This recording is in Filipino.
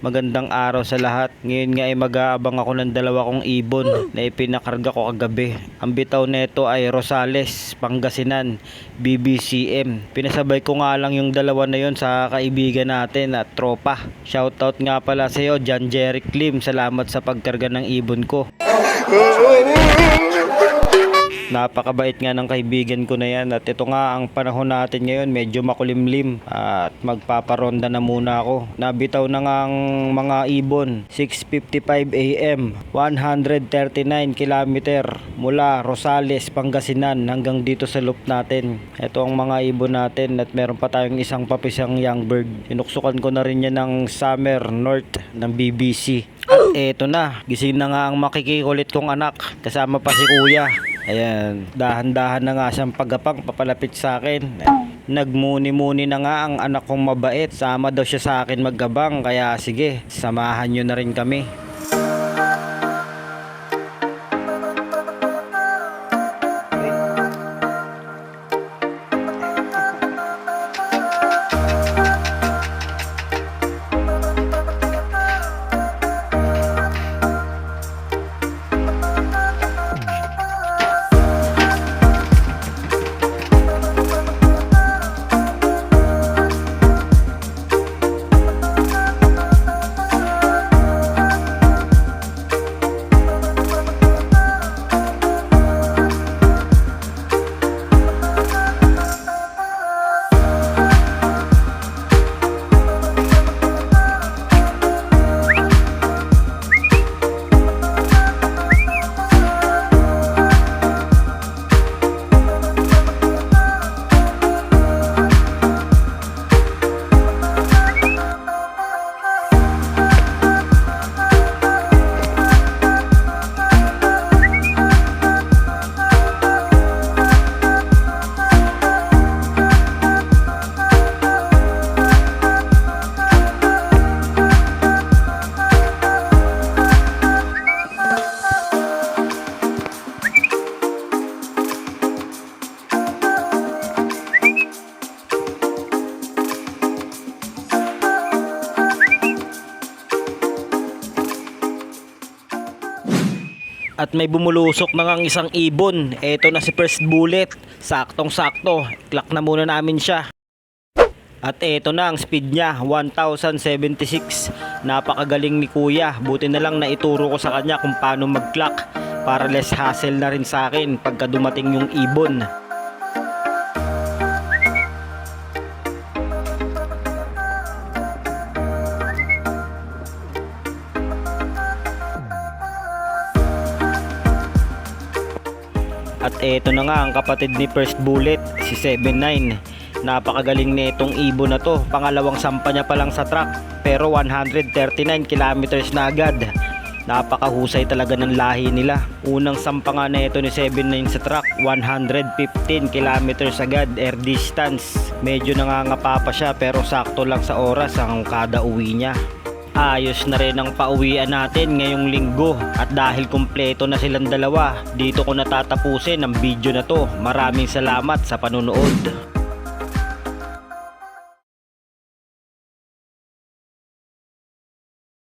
Magandang araw sa lahat. Ngayon nga ay mag-aabang ako ng dalawa kong ibon na ipinakarga ko kagabi. Ang bitaw nito ay Rosales, Pangasinan, BBCM. Pinasabay ko nga lang yung dalawa na yon sa kaibigan natin at tropa. Shoutout nga pala sa iyo, John Jerry Klim. Salamat sa pagkarga ng ibon ko. Napakabait nga ng kaibigan ko na yan, at ito nga ang panahon natin ngayon, medyo makulimlim at magpaparonda na muna ako. Nabitaw na nga ang mga ibon. 6:55 AM, 139 kilometer mula Rosales, Pangasinan hanggang dito sa loop natin. Ito ang mga ibon natin, at meron pa tayong isang papisang young bird. Inuksukan ko na rin yan ng Summer North ng BBC. At eto na, gising na nga ang makikikulit kong anak, kasama pa si kuya. Ayan, dahan-dahan na nga siyang pagapang papalapit sa akin. Nagmuni-muni na nga ang anak kong mabait. Sama daw siya sa akin maggabang, kaya sige, samahan nyo na rin kami. At may bumulusok na ngang isang ibon. Eto na si First Bullet. Saktong-sakto. Clock na muna namin siya. At eto na ang speed niya, 1076. Napakagaling ni kuya. Buti na lang na ituro ko sa kanya kung paano mag-clock, para less hassle na rin sa akin pagka dumating yung ibon. At eto na nga ang kapatid ni First Bullet, si 79. Napakagaling na itong ibon na to. Pangalawang sampa niya pa lang sa track, pero 139 kilometers na agad. Napakahusay talaga ng lahi nila. Unang sampa nga na ito ni 79 sa track, 115 kilometers agad air distance. Medyo nangangapa pa siya, pero sakto lang sa oras ang kada uwi niya. Ayos na rin ang pauwian natin ngayong linggo, at dahil kumpleto na silang dalawa, dito ko natatapusin ang video na to. Maraming salamat sa panunood.